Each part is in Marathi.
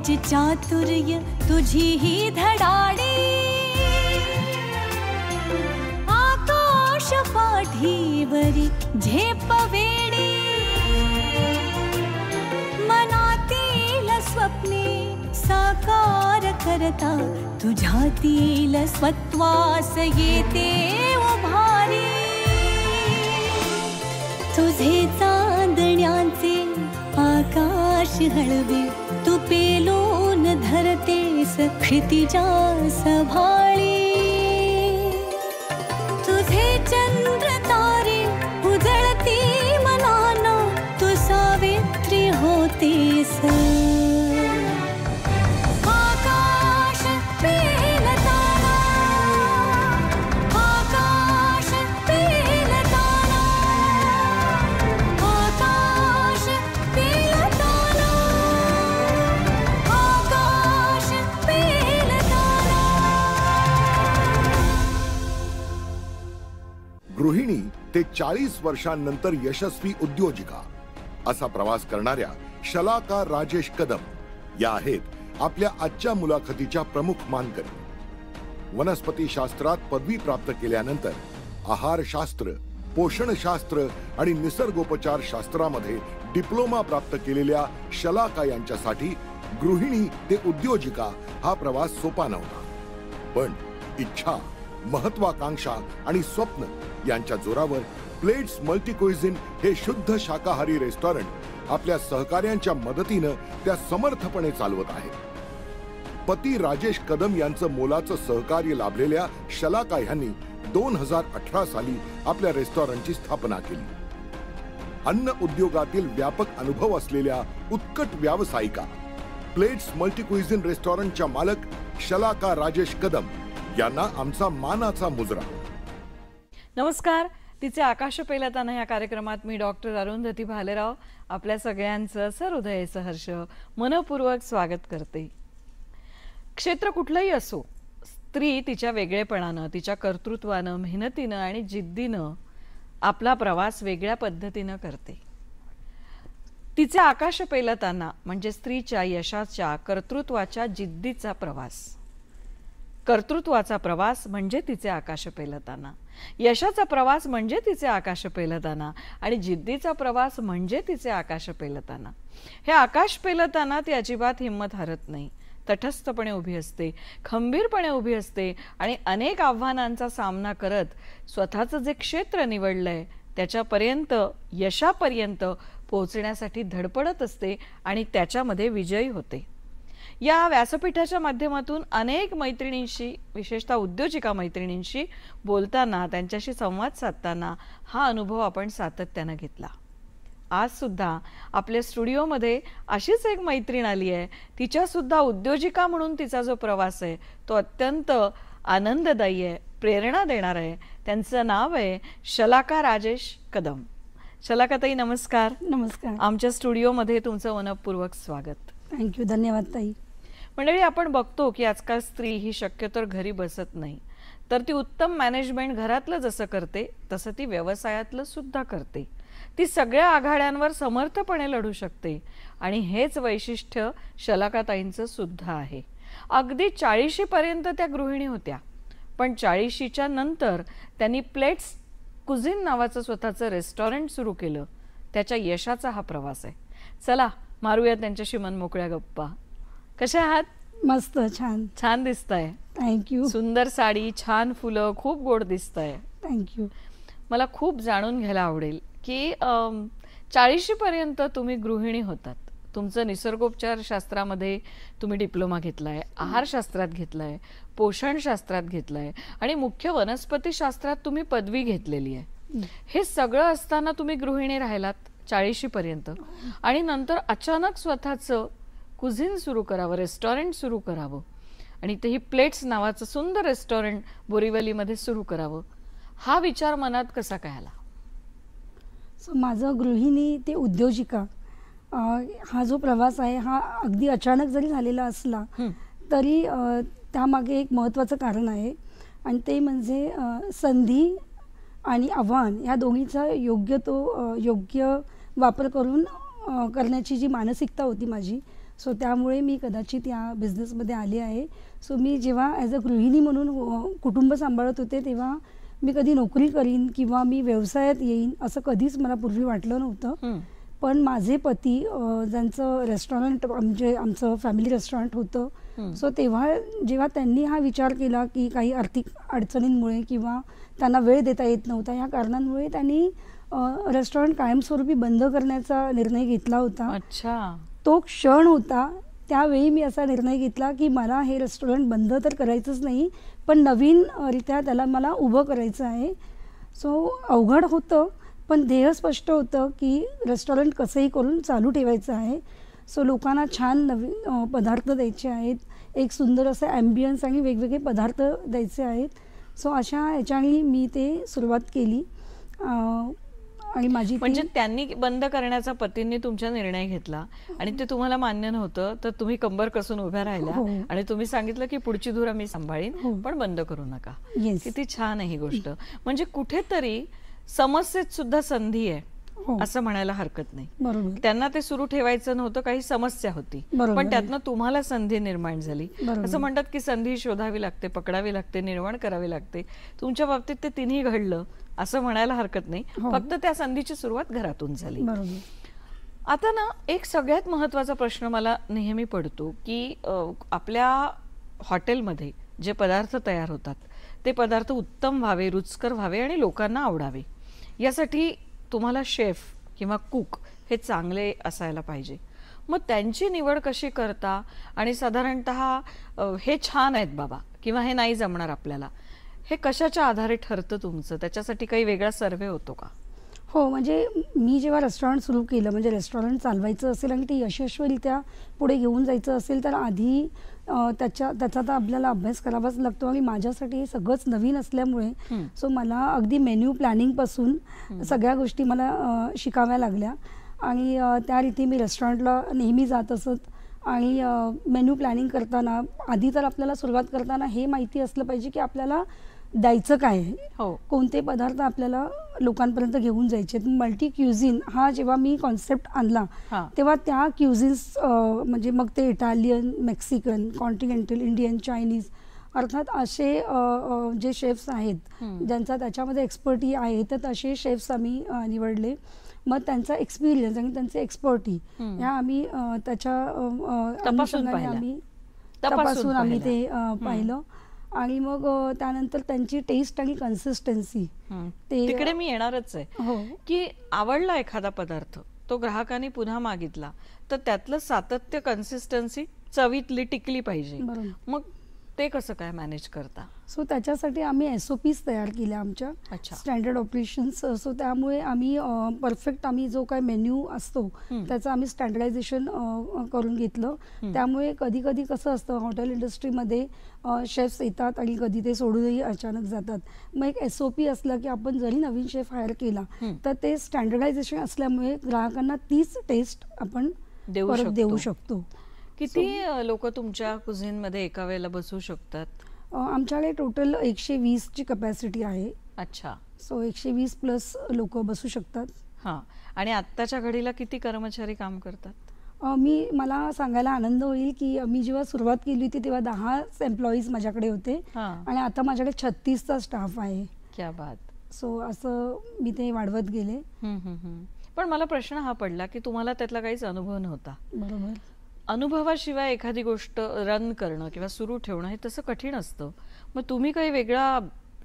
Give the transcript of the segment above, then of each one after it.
तेज चातुर्य तुझी ही धडाडी, आकाश पाठीवरी झेप वेडी, मनातील स्वप्ने साकार करता तुझ्यातील स्वत्वास येते उभारी, तुझे चांदण्याचे आकाश हळवे तू पेलून धरतेस क्षितिजास भाळी, तुझे चंद्र तारे उजळती मनाना तू सावित्री होतेस, गृहिणी ते 40 वर्षांनंतर यशस्वी उद्योजिका असा प्रवास करणाऱ्या शलाका राजेश कदम या आहेत आपल्या आजच्या मुलाखतीच्या प्रमुख मानकरी। वनस्पती शास्त्रात पदवी प्राप्त केल्यानंतर आहारशास्त्र, पोषणशास्त्र आणि निसर्गोपचार शास्त्रामध्ये डिप्लोमा प्राप्त केलेल्या शलाका यांच्यासाठी गृहिणी ते उद्योजिका हा प्रवास सोपा नव्हता, पण इच्छा, महत्वाकांक्षा आणि स्वप्न यांच्या जोरावर प्लेट्स मल्टी क्विझिन हे शुद्ध शाकाहारी रेस्टॉरंट आपल्या सहकार्यांच्या मदतीने त्या समर्थपणे चालवत आहेत। पती राजेश कदम यांचं मोलाचं सहकार्य लाभलेल्या शलाका यांनी 2018 साली आपल्या रेस्टॉरंटची स्थापना केली। अन्न उद्योगातील व्यापक अनुभव असलेल्या उत्कट व्यावसायिका, प्लेट्स मल्टी क्विझिन रेस्टॉरंटच्या मालक शलाका राजेश कदम यांना आमचा मानाचा मुजरा। नमस्कार, तिचे आकाश पेलताना या कार्यक्रमात मी डॉक्टर अरुंधती भालेराव आपल्या सगळ्यांचं सहृदय सहर्ष मनपूर्वक स्वागत करते। क्षेत्र कुठलंही असो, स्त्री तिच्या वेगळेपणानं, तिच्या कर्तृत्वानं, मेहनतीनं आणि जिद्दीनं आपला प्रवास वेगळ्या पद्धतीनं करते। तिचे आकाश पेलताना म्हणजे स्त्रीच्या यशाच्या, कर्तृत्वाच्या जिद्दीचा प्रवास। कर्तृत्वाचा प्रवास म्हणजे तिचे आकाश पेलताना, यशाचा प्रवास म्हणजे तिचे आकाश पेलताना आणि जिद्दीचा प्रवास म्हणजे तिचे आकाश पेलताना। हे आकाश पेलताना ती अजिबात हिंमत हरत नाही, तटस्थपणे उभी असते, खंबीरपणे उभी असते आणि अनेक आव्हानांचा सामना करत स्वतःचं जे क्षेत्र निवडलंय त्याच्यापर्यंत, यशापर्यंत पोहोचण्यासाठी धडपडत असते आणि त्याच्यामध्ये विजयी होते। या व्यासपीठाच्या माध्यमातून अनेक मैत्रिणींशी, विशेषतः उद्योजिका मैत्रिणींशी बोलताना, त्यांच्याशी संवाद साधताना हा अनुभव आपण सातत्याने घेतला। आज सुद्धा आपल्या स्टुडिओमध्ये अशीच एक मैत्रीण आली आहे। तिच्या सुद्धा उद्योजिका म्हणून तिचा जो प्रवास आहे तो अत्यंत आनंददायी आहे, प्रेरणा देणार आहे। त्यांचं नाव आहे शलाका राजेश कदम। शलाकाताई नमस्कार। नमस्कार। आमच्या स्टुडिओमध्ये तुमचं मनपूर्वक स्वागत। थँक्यू, धन्यवाद ताई। मंडळी, आपण बघतो की आजकाल स्त्री ही शक्यतो घरी बसत नाही, तर ती उत्तम मॅनेजमेंट घरातलं जसं करते तसं ती व्यवसायातलं सुद्धा करते। ती सगळ्या आघाड्यांवर समर्थपणे लढू शकते आणि हेच वैशिष्ट्य शलाकाताईंचं सुद्धा आहे। अगदी 40 पर्यंत त्या गृहिणी होत्या, पण 40च्या नंतर त्यांनी प्लेट्स कुझिन नावाचं स्वतःचं रेस्टॉरंट सुरू केलं। त्याच्या यशाचा हा प्रवास आहे। चला मारूया त्यांच्याशी मनमोकळ्या गप्पा। कशा आहात? मस्त, छान। छान दिसताय। थँक्यू। सुंदर साडी, छान फुलं, खूप गोड दिसताय। थँक्यू। मला खूप जाणून घ्यायला आवडेल की 40 पर्यंत तुम्ही गृहिणी होतात। तुमचं निसर्गोपचार शास्त्रामध्ये तुम्ही डिप्लोमा घेतलाय, आहारशास्त्रात घेतलाय, पोषणशास्त्रात घेतलाय आणि मुख्य वनस्पती शास्त्रात तुम्ही पदवी घेतलेली आहे। हे सगळं असताना तुम्ही गृहिणी राहिलात 40 पर्यंत आणि नंतर अचानक स्वतःचं कुझिन सुरू करावं, रेस्टॉरंट सुरू करावं आणि तेही प्लेट्स नावाचं सुंदर रेस्टॉरंट बोरिवलीमध्ये सुरू करावं, हा विचार मनात कसा काय आला? माझं गृहिणी ते उद्योजिका हा जो प्रवास आहे हा अगदी अचानक जरी झालेला असला तरी त्यामागे एक महत्त्वाचं कारण आहे आणि ते म्हणजे संधी आणि आव्हान या दोन्हीचा योग्य वापर करून करण्याची जी मानसिकता होती माझी, सो त्यामुळे मी कदाचित या बिझनेसमध्ये आले आहे. सो मी जेव्हा ॲज अ गृहिणी म्हणून कुटुंब सांभाळत होते तेव्हा मी कधी नोकरी करीन किंवा मी व्यवसायात येईन असं कधीच मला पूर्वी वाटलं नव्हतं. पण माझे पती ज्यांचं रेस्टॉरंट म्हणजे आमचं फॅमिली रेस्टॉरंट होतं, सो तेव्हा जेव्हा त्यांनी हा विचार केला की काही आर्थिक अडचणींमुळे किंवा त्यांना वेळ देता येत नव्हता या कारणांमुळे त्यांनी रेस्टॉरंट कायमस्वरूपी बंद करण्याचा निर्णय घेतला होता. अच्छा. तो क्षण होता त्यावेळी मी असा निर्णय घेतला की मला हे रेस्टॉरंट बंद तर करायचंच नाही, पण नवीनरित्या त्याला मला उभं करायचं आहे. सो अवघड होतं पण ध्येय स्पष्ट होतं की रेस्टॉरंट कसंही करून चालू ठेवायचं आहे. सो लोकांना छान नवीन पदार्थ द्यायचे आहेत, एक सुंदर असं ॲम्बियन्स आणि वेगवेगळे पदार्थ द्यायचे आहेत. सो अशा ह्याच्याने मी ते सुरुवात केली. आणि माझी म्हणजे त्यांनी बंद करण्याचा पतींनी तुमचा निर्णय घेतला आणि ते तुम्हाला मान्य नव्हतं, तर तुम्ही कंबर कसून उभ्या राहिल्या आणि तुम्ही सांगितलं की पुढची धूर मी सांभाळीन पण बंद करू नका. किती छान आहे ही गोष्ट. म्हणजे कुठेतरी समस्येत सुद्धा संधी आहे असं म्हणायला हरकत नाही. त्यांना ते सुरू ठेवायचं नव्हतं, काही समस्या होती पण त्यातनं तुम्हाला संधी निर्माण झाली. असं म्हणतात की संधी शोधावी लागते, पकडावी लागते, निर्माण करावी लागते. तुमच्या बाबतीत ते तिन्ही घडलं असं म्हणायला हरकत नाही. फक्त त्या संधीची सुरुवात घरातून झाली. आता ना एक सगळ्यात महत्वाचा प्रश्न मला नेहमी पडतो की आपल्या हॉटेलमध्ये जे पदार्थ तयार होतात ते पदार्थ उत्तम व्हावे, रुचकर व्हावे आणि लोकांना आवडावे. यासाठी तुम्हाला शेफ किंवा कुक हे चांगले असायला पाहिजे. मग त्यांची निवड कशी करता आणि साधारणतः हे छान आहेत बाबा किंवा हे नाही जमणार आपल्याला, हे कशाच्या आधारे ठरतं तुमचं? त्याच्यासाठी काही वेगळा सर्वे होतो का? हो, म्हणजे मी जेव्हा रेस्टॉरंट सुरू केलं, म्हणजे रेस्टॉरंट चालवायचं असेल आणि ते यशस्वीरित्या पुढे घेऊन जायचं असेल तर आधी त्याचा तर आपल्याला अभ्यास करावाच लागतो. आणि माझ्यासाठी हे सगळंच नवीन असल्यामुळे सो मला अगदी मेन्यू प्लॅनिंगपासून सगळ्या गोष्टी मला शिकाव्या लागल्या. आणि त्या रीती मी रेस्टॉरंटला नेहमी जात असत. आणि मेन्यू प्लॅनिंग करताना आधी तर आपल्याला सुरुवात करताना हे माहिती असलं पाहिजे की आपल्याला द्यायचं काय आहे, कोणते पदार्थ आपल्याला लोकांपर्यंत घेऊन जायचे. मल्टी क्युझिन हा जेव्हा मी कॉन्सेप्ट आणला तेव्हा त्या क्युझिन्स म्हणजे मग ते Italian, Mexican, continental, Indian, Chinese अर्थात असे जे शेफ्स आहेत ज्यांचा त्याच्यामध्ये एक्सपर्टी आहे तर तसे शेफ्स आम्ही निवडले. मग त्यांचा एक्सपिरियन्स आणि त्यांचे एक्सपर्टी ह्या आम्ही त्याच्या तपासून आम्ही ते पाहिलं. आणि मग त्यानंतर त्यांची टेस्ट आणि कन्सिस्टन्सी तिकडे मी येणारच आहे की आवडला एखादा पदार्थ, तो ग्राहकांनी पुन्हा मागितला तर त्यातलं सातत्य, कन्सिस्टन्सी चवीतली टिकली पाहिजे. मग ते कसं काय मॅनेज करता? सो त्याच्यासाठी आम्ही SOPs तयार केल्या आमच्या, स्टँडर्ड ऑपरेशन्स. सो त्यामुळे आम्ही परफेक्ट आम्ही जो काय मेन्यू असतो त्याचं आम्ही स्टँडर्डायझेशन करून घेतलं. त्यामुळे कधी कधी कसं असतं हॉटेल इंडस्ट्रीमध्ये शेफ्स येतात आणि कधी ते सोडूनही अचानक जातात. मग एक SOP असलं की आपण जरी नवीन शेफ हायर केला तर ते स्टँडर्डायझेशन असल्यामुळे ग्राहकांना तीच टेस्ट आपण देऊ शकतो. किती लोक तुमच्या कुझिन मध्ये एका वेळेला बसू शकतात? आमच्याकडे टोटल 120 ची कपॅसिटी आहे. अच्छा. सो 120 प्लस लोक बसू शकतात. हां. आणि आत्ताच्या घडीला किती कर्मचारी काम करतात? मला सांगायला आनंद होईल की मी जेव्हा सुरुवात केली होती तेव्हा 10 एम्प्लॉईज माझ्याकडे होते आणि आता माझ्याकडे 36चा स्टाफ आहे. क्या बात. सो असं मी ते वाढवत गेले. पण मला प्रश्न हा पडला की तुम्हाला त्यातला काहीच अनुभव नव्हता. बरोबर. अनुभवाशिवाय एखादी गोष्ट रन करणं किंवा सुरू ठेवणं हे तसं कठीण असतं. मग तुम्ही काही वेगळा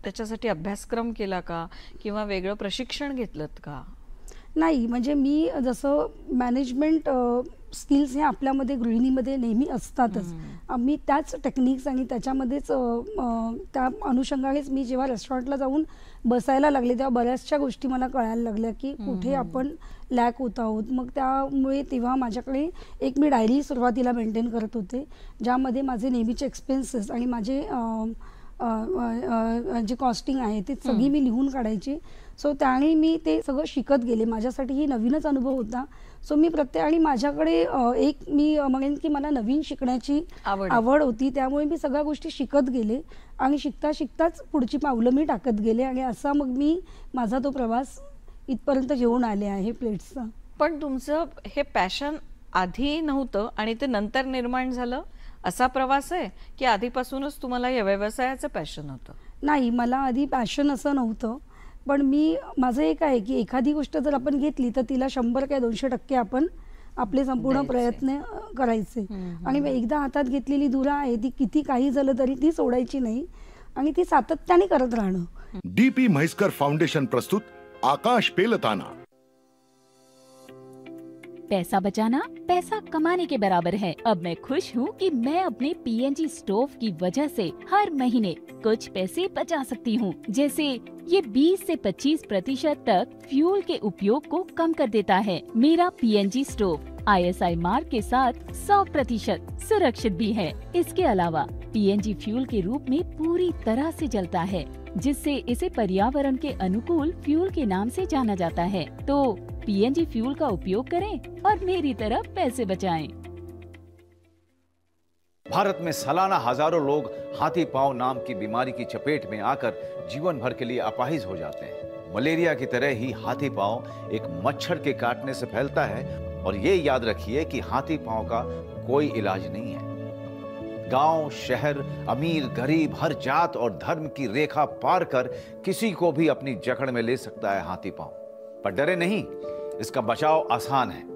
त्याच्यासाठी अभ्यासक्रम केला का किंवा वेगळं प्रशिक्षण घेतलं का? नाही, म्हणजे मी जसं मॅनेजमेंट स्किल्स हे आपल्यामध्ये गृहिणीमध्ये नेहमी असतातच. मी त्याच टेक्निक्स आणि त्याच्यामध्येच त्या अनुषंगानेच मी जेव्हा रेस्टॉरंटला जाऊन बसायला लागले तेव्हा बऱ्याचशा गोष्टी मला कळायला लागल्या की कुठे आपण लॅक होत आहोत. मग त्यामुळे तेव्हा माझ्याकडे एक मी डायरी सुरुवातीला मेंटेन करत होते ज्यामध्ये माझे नेहमीचे एक्सपेन्सेस आणि माझे जे कॉस्टिंग आहे ते सगळी मी लिहून काढायची. सो त्याने मी ते सगळं शिकत गेले. माझ्यासाठी ही नवीनच अनुभव होता. सो मी आणि माझ्याकडे एक मी म्हणेन की मला नवीन शिकण्याची आवड होती. त्यामुळे मी सगळ्या गोष्टी शिकत गेले आणि शिकताच पुढची पावलं मी टाकत गेले आणि असा मग मी माझा तो प्रवास इथपर्यंत घेऊन आले आहे प्लेट्सचा. पण तुमचं हे पॅशन आधी नव्हतं आणि ते नंतर निर्माण झालं असा प्रवास आहे की आधीपासूनच तुम्हाला या व्यवसायाचं पॅशन होतं? नाही, मला आधी पॅशन असं नव्हतं, पण माझं एक आहे की एखादी गोष्ट जर आपण घेतली तर तिला 100 काय 200% आपण आपले संपूर्ण प्रयत्न करायचे. आणि एकदा हातात घेतलेली धुरा आहे ती किती काही झालं तरी ती सोडायची नाही आणि ती सातत्याने करत राहणं. डीपी म्हैसकर फाउंडेशन प्रस्तुत आकाश पेलताना. पैसा बचाना पैसा कमाने के बराबर है। अब मैं खुश हूँ कि मैं अपने पीएनजी स्टोव की वजह से हर महीने कुछ पैसे बचा सकती हूँ। जैसे ये 20 से 25% तक फ्यूल के उपयोग को कम कर देता है। मेरा पीएनजी स्टोव ISI मार्क के साथ 100% सुरक्षित भी है। इसके अलावा पीएनजी फ्यूल के रूप में पूरी तरह से जलता है, जिससे इसे पर्यावरण के अनुकूल फ्यूल के नाम से जाना जाता है। तो पीएनजी फ्यूल का उपयोग करें और मेरी तरह पैसे बचाएं। भारत में सालाना हजारों लोग हाथी पांव नाम की बीमारी की चपेट में आकर जीवन भर के लिए अपाहिज हो जाते हैं। मलेरिया की तरह ही हाथी पांव एक मच्छर के काटने से फैलता है और ये याद रखिए कि हाथी पांव का कोई इलाज नहीं है। गांव, शहर, अमीर, गरीब, हर जात और धर्म की रेखा पार कर किसी को भी अपनी जकड़ में ले सकता है हाथी पांव। पर डरे नहीं, इसका बचाव आसान है।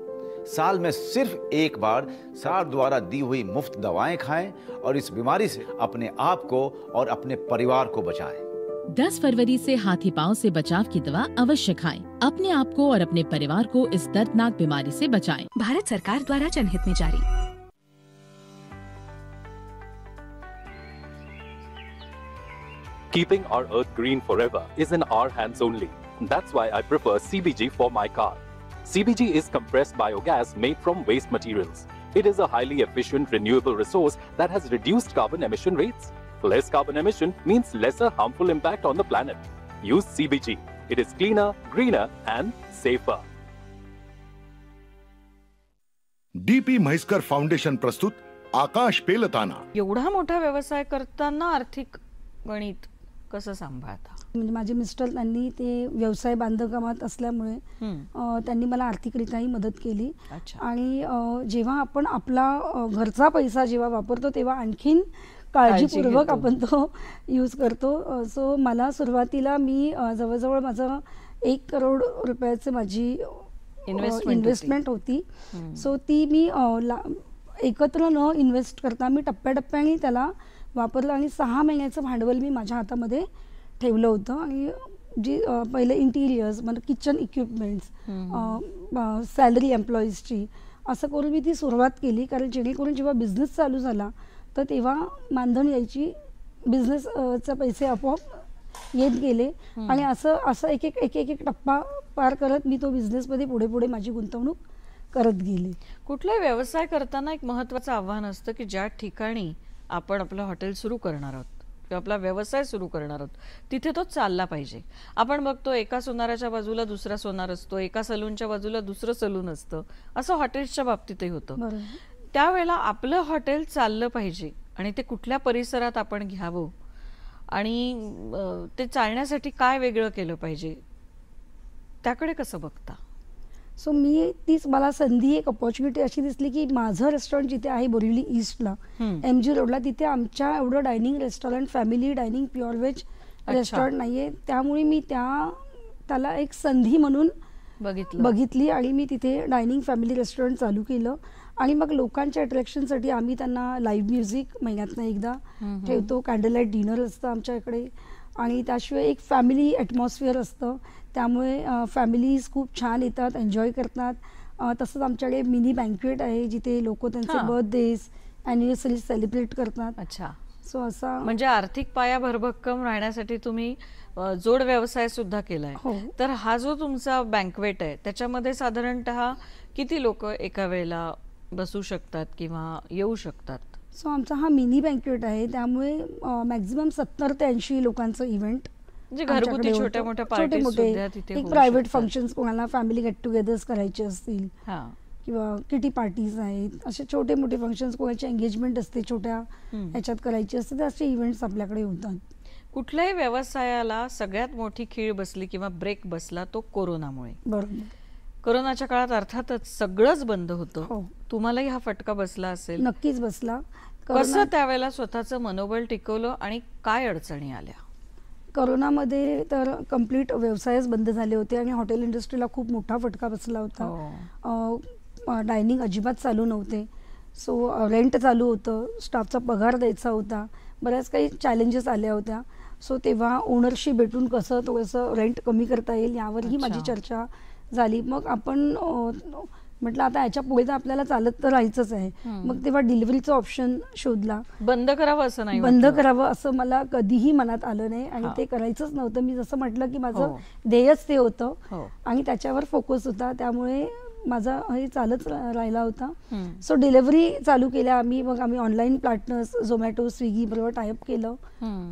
साल में सिर्फ एक बार सरकार द्वारा दी हुई मुफ्त दवाएं खाएं और इस बीमारी से अपने आप को और अपने परिवार को बचाएं। 10 फरवरी से हाथी पांव से बचाव की दवा अवश्य खाएं। अपने आप को और अपने परिवार को इस दर्दनाक बीमारी से बचाएं। भारत सरकार द्वारा जनहित में जारी। Keeping our earth green forever is in our hands only. That's why I prefer CBG for my car. CBG is compressed biogas made from waste materials. It is a highly efficient renewable resource that has reduced carbon emission rates. Less carbon emission means lesser harmful impact on the planet. Use CBG. It is cleaner, greener and safer. DP Mhaiskar foundation प्रस्तुत आकाश पेलताना. एवढा मोठा व्यवसाय करताना आर्थिक गणित कसं सांभाळता? म्हणजे माझे मिस्टर त्यांनी ते व्यवसाय बांधकामात असल्यामुळे त्यांनी मला आर्थिकरित्याही मदत केली. आणि जेव्हा आपण आपला घरचा पैसा जेव्हा वापरतो तेव्हा आणखीन काळजीपूर्वक आपण तो यूज करतो. सो मला सुरुवातीला मी जवळजवळ माझं 1 करोड रुपयाची माझी इन्व्हेस्टमेंट होती. सो ती मी एकत्र न इन्व्हेस्ट करता मी टप्प्याटप्प्याने त्याला वापरलं आणि 6 महिन्याचं भांडवल मी माझ्या हातामध्ये ठेवलं होतं. आणि जी पहिले इंटिरियर्स म्हणजे किचन इक्विपमेंट्स, सॅलरी एम्प्लॉईजची असं करून मी ती सुरुवात केली. कारण जेणेकरून जेव्हा बिझनेस चालू झाला तर तेव्हा मानधन यायची, बिझनेसचे पैसे आपोआप येत गेले. आणि असं एक एक टप्पा पार करत मी तो बिझनेसमध्ये पुढे पुढे माझी गुंतवणूक करत गेले. कुठलाही व्यवसाय करताना एक महत्त्वाचं आव्हान असतं की ज्या ठिकाणी आपण आपलं हॉटेल सुरू करणार आहोत किंवा आपला व्यवसाय सुरू करणार आहोत तिथे तो चालला पाहिजे. आपण बघतो एका सोनाराच्या बाजूला दुसरा सोनार असतो, एका सलूनच्या बाजूला दुसरं सलून असतं. असं हॉटेल्सच्या बाबतीतही होतं. त्यावेळेला आपलं हॉटेल चाललं पाहिजे आणि ते कुठल्या परिसरात आपण घ्यावं आणि ते चालण्यासाठी काय वेगळं केलं पाहिजे त्याकडे कसं बघता? सो मला संधी, एक अपॉर्च्युनिटी अशी दिसली की माझं रेस्टॉरंट जिथे आहे बोरिवली ईस्टला, MG रोडला, तिथे आमच्या एवढं dining restaurant, family dining, pure veg restaurant नाहीये. त्यामुळे मी त्याला एक संधी म्हणून बघितली आणि मी तिथे डायनिंग फॅमिली रेस्टॉरंट चालू केलं. आणि मग लोकांच्या अट्रॅक्शनसाठी आम्ही त्यांना लाईव्ह म्युझिक महिन्यातनं एकदा ठेवतो, कॅन्डल लाईट डिनर असतं आमच्याकडे. आणि त्याशिवाय एक फॅमिली ॲटमॉस्फिअर असतं, त्यामुळे फॅमिलीज खूप छान येतात, एन्जॉय करतात. तसंच आमच्याकडे मिनी बँक्वेट आहे जिथे लोक त्यांचे बर्थडेज, ॲनिव्हर्सरी सेलिब्रेट करतात. अच्छा. सो असा म्हणजे आर्थिक पाया भरभक्कम राहण्यासाठी तुम्ही जोड व्यवसाय सुद्धा केलाय. तर हा जो तुमचा बँक्वेट आहे त्याच्यामध्ये साधारणतः किती लोक एका वेळेला बसू शकतात किंवा येऊ शकतात? सो आमचा हा मिनी बँक्वेट आहे, त्यामुळे मॅक्झिमम 70 ते 80 लोकांचं इव्हेंट, म्हणजे घरगुती छोट्या मोठ्या पार्टी सुद्धा तिथे, एक प्रायव्हेट फंक्शन्स, कोणाला फॅमिली गेट टुगेदर्स करायचे असतील किंवा किटी पार्टीज आहेत, असे छोटे मोठे फंक्शन्स, कोणाची एंगेजमेंट असते छोट्या ह्याच्यात करायची असते, तर असे इव्हेंट्स आपल्याकडे होतात. कुठल्याही व्यवसायाला सगळ्यात मोठी खीळ बसली किंवा ब्रेक बसला तो कोरोनामुळे. बरोबर. कोरोनाच्या काळात अर्थातच सगळंच बंद होतं. हो. तुम्हालाही हा फटका बसला असेल. नक्कीच बसला. कसं त्यावेळेला स्वतःचं मनोबल टिकवलं आणि काय अडचणी आल्या? कोरोनामध्ये तर कम्प्लीट व्यवसायच बंद झाले होते आणि हॉटेल इंडस्ट्रीला खूप मोठा फटका बसला होता. डायनिंग अजिबात चालू नव्हते. सो रेंट चालू होतं, स्टाफचा पगार द्यायचा होता, बऱ्याच काही चॅलेंजेस आल्या होत्या. सो तेव्हा ओनरशी भेटून कसं थोडंसं रेंट कमी करता येईल यावरही माझी चर्चा झाली. मग आपण म्हटलं आता याच्या पुढे तर आपल्याला चालत तर राहायचंच आहे. मग तेव्हा डिलिव्हरीचं ऑप्शन शोधला. बंद करावं असं नाही, बंद करावं असं मला कधीही मनात आलं नाही आणि ते करायचंच नव्हतं. मी जसं म्हटलं की माझं ध्येयच ते होतं आणि त्याच्यावर फोकस होता, त्यामुळे माझा हे चालत राहिला होता. सो डिलिव्हरी चालू केल्या आम्ही. मग आम्ही ऑनलाईन पार्टनर्स झोमॅटो, स्विगी बरोबर टायअप केलं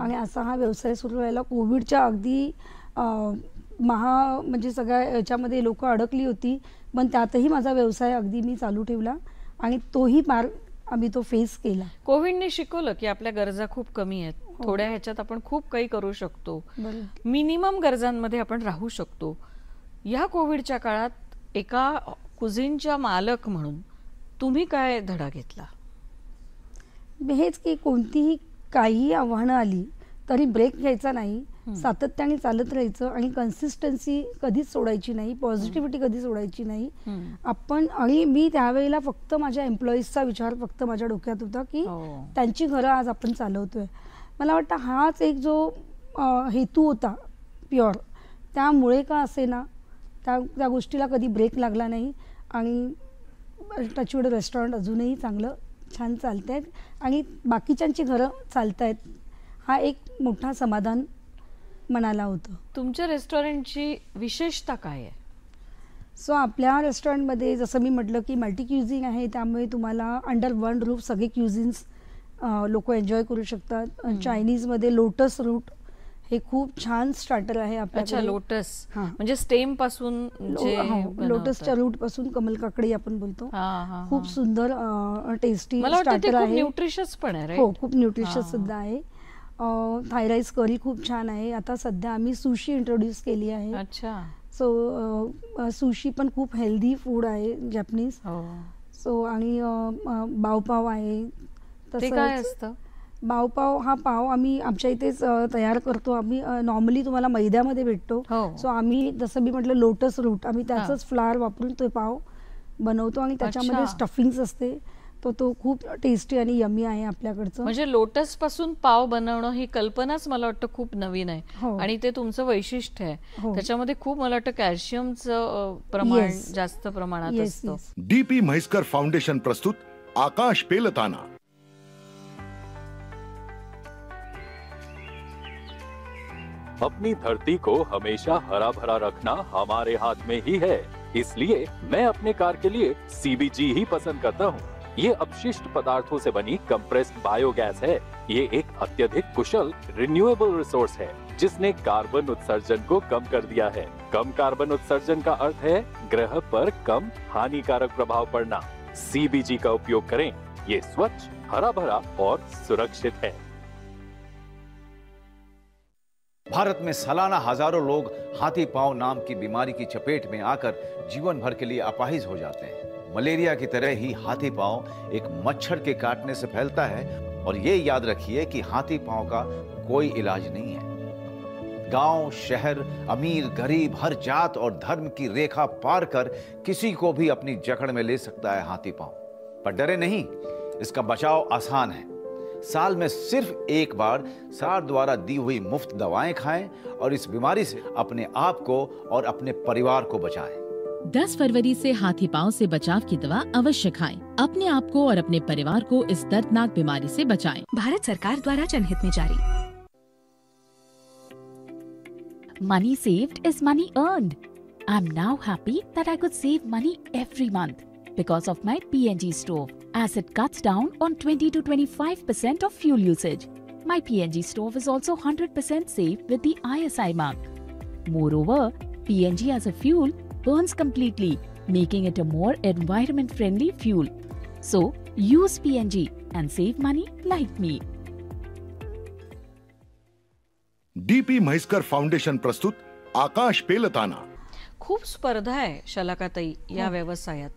आणि असा हा व्यवसाय सुरू राहिला. कोविडच्या अगदी म्हणजे सगळ्या याच्यामध्ये लोक अडकली होती, पण त्यातही माझा व्यवसाय अगदी मी चालू ठेवला आणि तोही मार्ग आम्ही तो फेस केला. कोविडने शिकवलं की आपल्या गरजा खूप कमी आहेत. थोड्या ह्याच्यात आपण खूप काही करू शकतो. मिनिमम गरजांमध्ये आपण राहू शकतो. या कोविडच्या काळात एका कुझिनच्या मालक म्हणून तुम्ही काय धडा घेतला? हेच की कोणतीही काही आव्हानं आली तरी ब्रेक घ्यायचा नाही, सातत्याने चालत राहायचं आणि कन्सिस्टन्सी कधीच सोडायची नाही, पॉझिटिव्हिटी कधी सोडायची नाही आपण. आणि मी त्यावेळेला फक्त माझ्या एम्प्लॉईजचा विचार फक्त माझ्या डोक्यात होता की त्यांची घरं आज आपण चालवतोय. मला वाटतं हाच एक जो हेतू होता प्युअर, त्यामुळे का असे ना त्या गोष्टीला कधी ब्रेक लागला नाही आणि टचवूड रेस्टॉरंट अजूनही चांगलं छान चालत आहेत आणि बाकीच्यांची घरं चालत आहेत. हा एक मोठा समाधान मनाला होतं. तुमच्या रेस्टॉरंटची विशेषता काय आहे? सो आपल्या रेस्टॉरंटमध्ये जसं मी म्हटलं की मल्टी क्युझिन आहे, त्यामुळे तुम्हाला अंडर वन रूफ सगळे क्युझिन्स लोक एन्जॉय करू शकतात. चायनीजमध्ये लोटस रूट हे खूप छान स्टार्टर आहे आपल्याकडे. लोटस म्हणजे स्टेम पासून, लोटसच्या रूट पासून कमल काकडी आपण बोलतो, खूप सुंदर टेस्टी स्टार्टर आहे. न्यूट्रिशियस पण आहे. हो, खूप न्यूट्रिशियस सुद्धा आहे. थाय राईस करी खूप छान आहे. आता सध्या आम्ही सुशी इंट्रोड्यूस केली आहे. अच्छा. सो सुशी पण खूप हेल्दी फूड आहे जॅपनीज. सो आणि बावपाव आहे. ते काय असतं? बावपाव हा पाव आम्ही आमच्या इथेच तयार करतो. आम्ही नॉर्मली तुम्हाला मैद्यामध्ये भेटतो. सो आम्ही जसं मी म्हटलं लोटस रूट, आम्ही त्याचंच फ्लावर वापरून तो पाव बनवतो आणि त्याच्यामध्ये स्टफिंग्स असते. तो खूप टेस्टी आणि यमी आहे आपल्याकडचं. म्हणजे लोटस पासून पाव बनवणं ही कल्पनाच मला वाटतं खूप नवीन आहे आणि ते तुमचं वैशिष्ट्य आहे. त्याच्यामध्ये खूप मला वाटतं कॅल्शियमचं प्रमाण जास्त प्रमाणात असतं. डीपी म्हैसकर फाउंडेशन प्रस्तुत आकाश पेलताना. अपनी धरती को हमेशा हरा भरा रखना हमारे हाथ में ही है, इसलिए मैं अपने कार के लिए सीबीजी ही पसंद करता हूँ. ये अपशिष्ट पदार्थों से बनी कंप्रेस्ड बायोगैस है. ये एक अत्यधिक कुशल रिन्यूएबल रिसोर्स है जिसने कार्बन उत्सर्जन को कम कर दिया है. कम कार्बन उत्सर्जन का अर्थ है ग्रह पर कम हानिकारक प्रभाव पड़ना. सीबीजी का उपयोग करें. ये स्वच्छ, हरा भरा और सुरक्षित है. भारत में सालाना हजारों लोग हाथी पांव नाम की बीमारी की चपेट में आकर जीवन भर के लिए अपाहिज हो जाते हैं. मलेरिया की तरह ही हाथी पांव एक मच्छर के काटने से फैलता है और ये याद रखिए कि हाथी पांव का कोई इलाज नहीं है. गांव, शहर, अमीर, गरीब, हर जात और धर्म की रेखा पार कर किसी को भी अपनी जकड़ में ले सकता है हाथी पांव. पर डरे नहीं, इसका बचाव आसान है. साल में सिर्फ एक बार सार द्वारा दी हुई मुफ्त दवाएं खाएं और इस बीमारी से अपने आप को और अपने परिवार को बचाएं. 10 फरवरी से हाथी पांव से बचाव की दवा अवश्य खाएं. अपने आप को और अपने परिवार को इस दर्दनाक बीमारी से बचाएं. भारत सरकार द्वारा जनहित में जारी. Money saved is money earned. I'm now happy that I could save money every month because of my PNG stove, as it cuts down on 20 to 25% of fuel usage. My PNG stove is also 100% safe with the ISI mark. Moreover, PNG as a fuel burns completely, making it a more environment-friendly fuel. So, use PNG and save money like me. DP Mhaiskar foundation प्रस्तुत आकाश पेलताना. खूप स्पर्धा आहे शलाकाताई या व्यवसायात.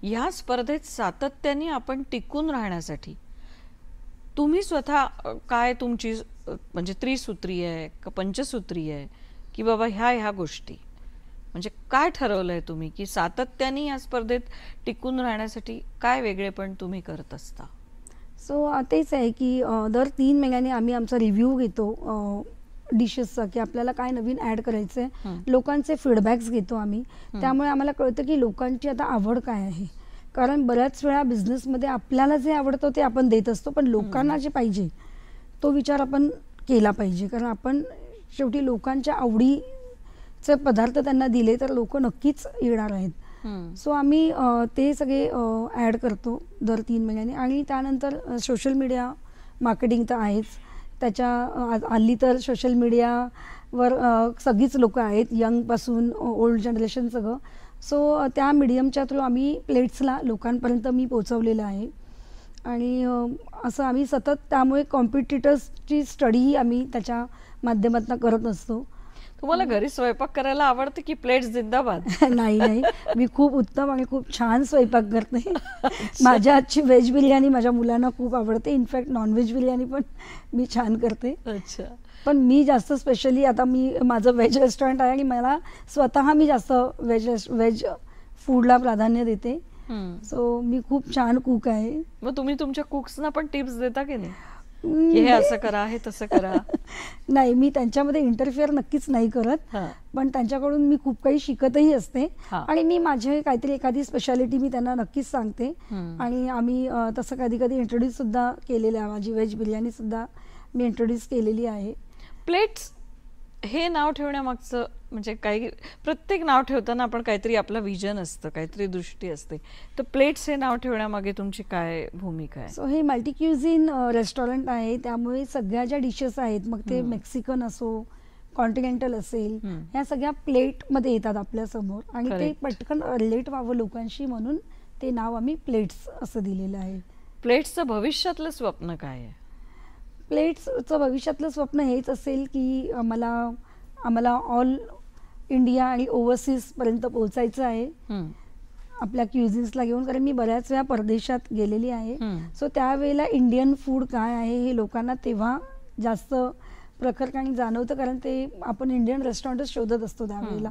या स्पर्धेत सातत्याने आपण टिकून राहण्यासाठी तुम्ही स्वतः काय तुमची म्हणजे त्रिसूत्री आहे का पंचसूत्री आहे की बाबा ह्या गोष्टी, म्हणजे काय ठरवलंय तुम्ही की सातत्याने या स्पर्धेत टिकून राहण्यासाठी काय वेगळेपण तुम्ही करत असता? सो तेच आहे की दर 3 महिन्यांनी आम्ही आमचा रिव्ह्यू घेतो डिशेसचा, की आपल्याला काय नवीन ॲड करायचं आहे. लोकांचे फीडबॅक्स घेतो आम्ही. त्यामुळे आम्हाला कळतं की लोकांची आता आवड काय आहे. कारण बऱ्याच वेळा बिझनेसमध्ये आपल्याला जे आवडतं ते आपण देत असतो, पण लोकांना जे पाहिजे तो विचार आपण केला पाहिजे. कारण आपण शेवटी लोकांच्या आवडीचे पदार्थ त्यांना दिले तर लोक नक्कीच येणार आहेत. सो आम्ही ते सगळे ॲड करतो दर 3 महिन्यांनी. आणि त्यानंतर सोशल मीडिया मार्केटिंग तर आहेच. त्याच्या हल्ली तर सोशल मीडियावर सगळीच लोकं आहेत, यंगपासून ओल्ड जनरेशन सगळं. सो त्या मीडियमच्या थ्रू आम्ही प्लेट्सला लोकांपर्यंत मी पोचवलेलं आहे. आणि असं आम्ही सतत त्यामुळे कॉम्पिटिटर्सची स्टडीही आम्ही त्याच्या माध्यमातून करत असतो. तुम्हाला घरी स्वयंपाक करायला आवडतं की प्लेट्स जिंदाबाद? नाही, मी खूप उत्तम आणि खूप छान स्वयंपाक करते. माझ्या हातची व्हेज बिर्याणी माझ्या मुलांना खूप आवडते. इनफॅक्ट नॉनव्हेज बिर्याणी पण मी छान करते. अच्छा. पण मी जास्त स्पेशली आता माझं व्हेज रेस्टॉरंट आहे आणि मला स्वतः मी जास्त व्हेज फूडला प्राधान्य देते. सो मी खूप छान कुक आहे. मग तुम्ही तुमच्या कुक्सना पण टिप्स देता की नाही की हे असं करा, हे तसं करा? नाही, मी त्यांच्यामध्ये इंटरफिअर नक्कीच नाही करत, पण त्यांच्याकडून मी खूप काही शिकतही असते. आणि मी माझे काहीतरी एखादी स्पेशालिटी मी त्यांना नक्कीच सांगते. आणि आम्ही तसं कधी कधी इंट्रोड्यूस सुद्धा केलेलं आहे. माझी व्हेज बिर्याणी सुद्धा मी इंट्रोड्यूस केलेली आहे. प्लेट्स हे नाव ठेवण्यामागचं म्हणजे काही प्रत्येक नाव ठेवताना आपण काहीतरी आपलं विजन असतं, काहीतरी दृष्टी असते. तर प्लेट्स हे नाव ठेवण्यामागे तुमची काय भूमिका आहे? सो हे मल्टी क्युझिन रेस्टॉरंट आहे. त्यामुळे सगळ्या ज्या डिशेस आहेत, मग ते मेक्सिकन असो, कॉन्टिनेंटल असेल, ह्या सगळ्या प्लेटमध्ये येतात आपल्यासमोर. आणि ते पटकन रिलेट व्हावं लोकांशी म्हणून ते नाव आम्ही प्लेट्स असं दिलेलं आहे. प्लेट्सचं भविष्यातलं स्वप्न काय आहे? प्लेट्सचं भविष्यातलं स्वप्न हेच असेल की आम्हाला ऑल इंडिया आणि ओव्हरसीजपर्यंत पोहोचायचं आहे आपल्या क्युझिन्सला घेऊन. कारण मी बऱ्याच वेळा परदेशात गेलेली आहे. सो त्यावेळेला इंडियन फूड काय आहे हे लोकांना तेव्हा जास्त प्रखरपणे जाणवतं. कारण ते आपण इंडियन रेस्टॉरंटच शोधत असतो त्यावेळेला.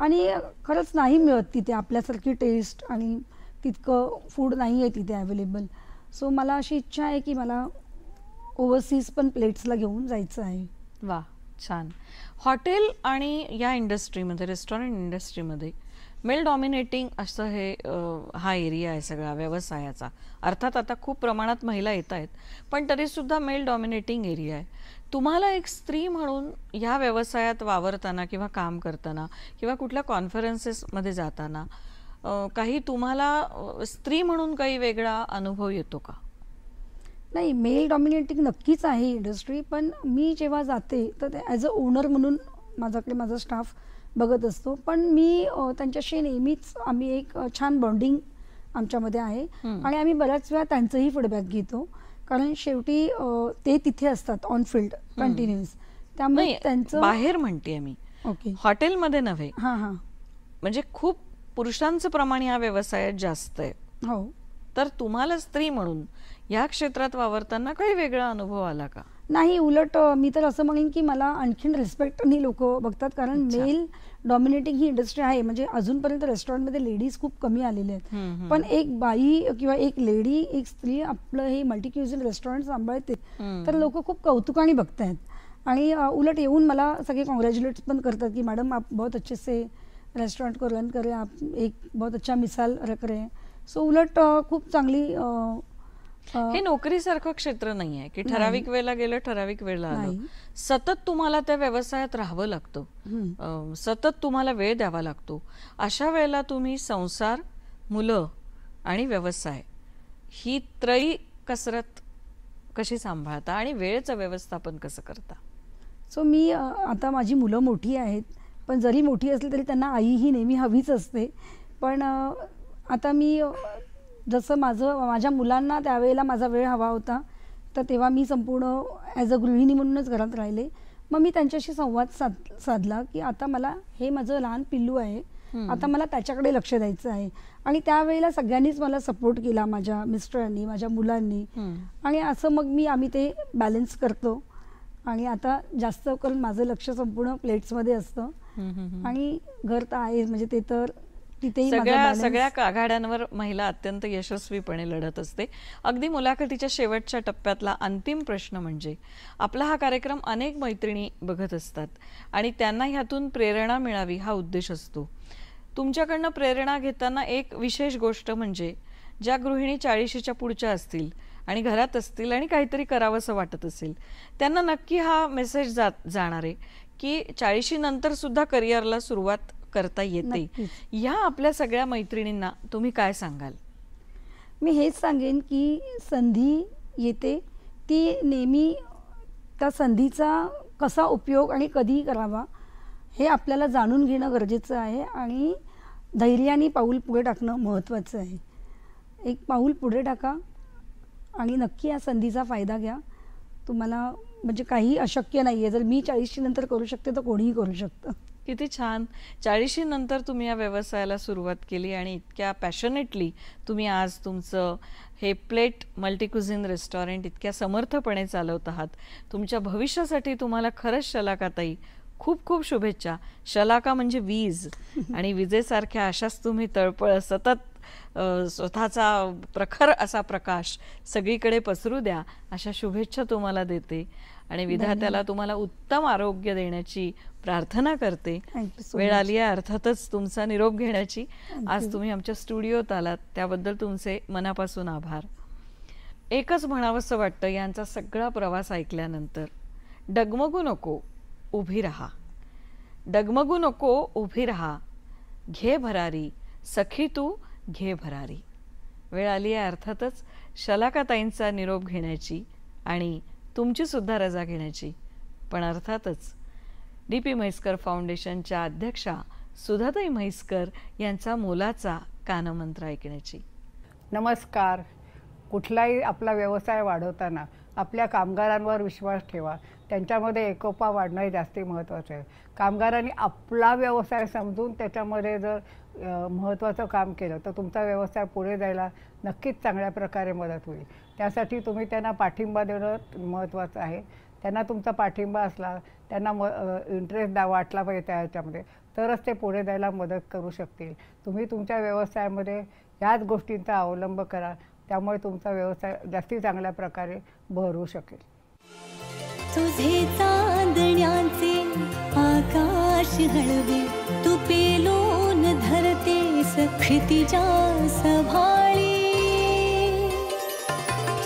आणि खरंच नाही मिळत तिथे आपल्यासारखी टेस्ट आणि तितकं फूड नाही आहे तिथे अवेलेबल. सो मला अशी इच्छा आहे की मला ओव्हरसीज पण प्लेट्सला घेऊन जायचं आहे. वा, छान. हॉटेल आणि या इंडस्ट्रीमध्ये, रेस्टॉरंट इंडस्ट्रीमध्ये मेल डॉमिनेटिंग असं हा एरिया आहे सगळा व्यवसायाचा. अर्थात आता खूप प्रमाणात महिला येत आहेत, पण तरीसुद्धा मेल डॉमिनेटिंग एरिया आहे. तुम्हाला एक स्त्री म्हणून या व्यवसायात वावरताना किंवा काम करताना किंवा कुठल्या कॉन्फरन्सेसमध्ये जाताना काही तुम्हाला स्त्री म्हणून काही वेगळा अनुभव येतो का? नाही, मेल डॉमिनेटिंग नक्कीच आहे इंडस्ट्री. पण मी जेव्हा जाते तर ॲज अ ओनर म्हणून माझ्याकडे माझा स्टाफ बघत असतो. पण मी त्यांच्याशी नेहमीच आम्ही एक छान बॉन्डिंग आमच्यामध्ये आहे. आणि आम्ही बऱ्याच वेळा त्यांचंही फीडबॅक घेतो. कारण शेवटी ते तिथे असतात ऑन फील्ड कंटिन्युअस. त्यामुळे त्यांचं बाहेर म्हणते मी, ओके, हॉटेलमध्ये नव्हे. हां, म्हणजे खूप पुरुषांचं प्रमाण या व्यवसायात जास्त आहे. हो. तर तुम्हाला स्त्री म्हणून या क्षेत्रात वावरताना काही वेगळा अनुभव आला का? नाही, उलट मी तर असं म्हणेन की मला आणखीन रिस्पेक्टनी लोक बघतात. कारण मेल डॉमिनेटिंग ही इंडस्ट्री आहे. म्हणजे अजूनपर्यंत रेस्टॉरंटमध्ये लेडीज खूप कमी आलेले आहेत. पण एक बाई किंवा एक लेडी, एक स्त्री आपलं हे मल्टी क्युझिन रेस्टॉरंट सांभाळते तर लोक खूप कौतुकाने बघतायत. आणि उलट येऊन मला सगळे कॉंग्रॅच्युलेट पण करतात की मॅडम आप बहुत अच्छे से रेस्टॉरंट को रन करे, आप एक बहुत अच्छा मिसाल रख रहे हैं. सो उलट खूप चांगली. हे नोकरीसारखं क्षेत्र नाही आहे की ठराविक वेळेला गेलं, ठराविक वेळेला आलं. सतत तुम्हाला त्या व्यवसायात राहावं लागतं, सतत तुम्हाला वेळ द्यावा लागतो. अशा वेळेला तुम्ही संसार, मुलं आणि व्यवसाय ही त्रयी कसरत कशी सांभाळता आणि वेळेचं व्यवस्थापन कसं करता? सो मी आता माझी मुलं मोठी आहेत, पण जरी मोठी असली तरी त्यांना आई ही नेहमी हवीच असते. पण आता मी जसं माझ्या मुलांना त्यावेळेला माझा वेळ हवा होता तर तेव्हा मी संपूर्ण ॲज अ गृहिणी म्हणूनच घरात राहिले. मग मी त्यांच्याशी संवाद साधला की आता मला हे माझं लहान पिल्लू आहे आता मला त्याच्याकडे लक्ष द्यायचं आहे. आणि त्यावेळेला सगळ्यांनीच मला सपोर्ट केला, माझ्या मिस्टरांनी, माझ्या मुलांनी. आणि असं मग आम्ही ते बॅलन्स करतो. आणि आता जास्त करून माझं लक्ष संपूर्ण प्लेट्समध्ये असतं. आणि घर तर आहे, म्हणजे ते तर तिथेही सगळ्या आघाड्यांवर महिला अत्यंत यशस्वीपणे लढत असते. अगदी मुलाखतीच्या शेवटच्या टप्प्यातला अंतिम प्रश्न म्हणजे, आपला हा कार्यक्रम अनेक मैत्रिणी बघत असतात आणि त्यांना ह्यातून प्रेरणा मिळावी हा उद्देश असतो. तुमच्याकडनं प्रेरणा घेताना एक विशेष गोष्ट म्हणजे, ज्या गृहिणी 40च्या पुढच्या असतील आणि घरात असतील आणि काहीतरी करावंसं वाटत असेल, त्यांना नक्की हा मेसेज जाणार आहे की 40 नंतर सुद्धा करिअरला सुरुवात करता येते. या आपल्या सगळ्या मैत्रिणींना तुम्ही काय सांगाल? मी हेच सांगेन की संधी येते, ती नेहमी त्या संधीचा कसा उपयोग आणि कधी करावा हे आपल्याला जाणून घेणं गरजेचं आहे. आणि धैर्याने पाऊल पुढे टाकणं महत्त्वाचं आहे. एक पाऊल पुढे टाका आणि नक्की या संधीचा फायदा घ्या. तुम्हाला म्हणजे काही अशक्य नाही आहे. जर मी 40 नंतर करू शकते तर कोणीही करू शकतं. किती छान. 40 नंतर तुम्ही या व्यवसायाला सुरुवात केली आणि इतक्या पॅशनेटली तुम्ही आज तुमचं हे प्लेट मल्टीक्युझिन रेस्टॉरंट इतक्या समर्थपणे चालवत आहात. तुमच्या भविष्यासाठी तुम्हाला खरंच शलाकाताई खूप खूप शुभेच्छा. शलाका म्हणजे वीज, आणि विजेसारख्या अशाच तुम्ही तळपळ सतत स्वतःचा प्रखर असा प्रकाश सगळीकडे पसरू द्या, अशा शुभेच्छा तुम्हाला देते. आणि विधात्याला तुम्हाला उत्तम आरोग्य देण्याची प्रार्थना करते. वेळ आली आहे अर्थातच तुमचा निरोप घेण्याची. आज तुम्ही आमच्या स्टुडिओत आलात त्याबद्दल तुमचे मनापासून आभार. एकच म्हणावंसं वाटतं यांचा सगळा प्रवास ऐकल्यानंतर, डगमगू नको, उभी राहा. डगमगू नको, उभी राहा. घे भरारी, सखी तू घे भरारी. वेळ आली आहे अर्थातच शलाकाताईंचा निरोप घेण्याची आणि तुमची सुद्धा रजा घेण्याची. पण अर्थातच DP म्हैसकर फाउंडेशनच्या अध्यक्षा सुधाताई म्हैसकर यांचा मोलाचा कानमंत्र ऐकण्याची. नमस्कार. कुठलाही आपला व्यवसाय वाढवताना आपल्या कामगारांवर विश्वास ठेवा. त्यांच्यामध्ये एकोपा वाढणं हे जास्त महत्त्वाचं आहे. कामगारांनी आपला व्यवसाय समजून त्याच्यामध्ये जर महत्त्वाचं काम केलं तर तुमचा व्यवसाय पुढे जायला नक्कीच चांगल्या प्रकारे मदत होईल. त्यासाठी तुम्ही त्यांना पाठिंबा देणं महत्त्वाचं आहे. त्यांना तुमचा पाठिंबा असला, त्यांना इंटरेस्ट वाटला पाहिजे त्याच्यामध्ये, तरच ते पुढे जायला मदत करू शकतील. तुम्ही तुमच्या व्यवसायामध्ये याच गोष्टींचा अवलंब करा, त्यामुळे तुमचा व्यवसाय जास्ती चांगल्या प्रकारे बहरू शकेल. तुझे चांदण्याचे आकाश हळवे, तू पेलून धरतेस क्षितिजा सभाळी.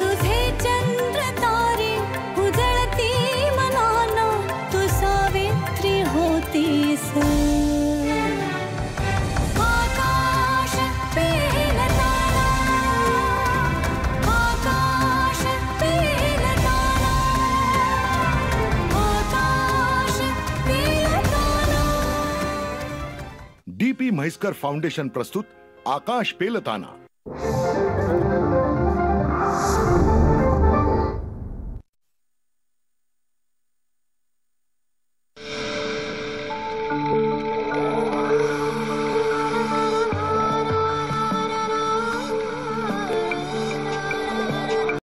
तुझे चंद्र तारे उजळती मनाना, तू सावित्री होतीस. आकाश पेलताना, आकाश पेलताना, आकाश पेलताना. DP म्हैसकर फाउंडेशन प्रस्तुत आकाश पेलताना.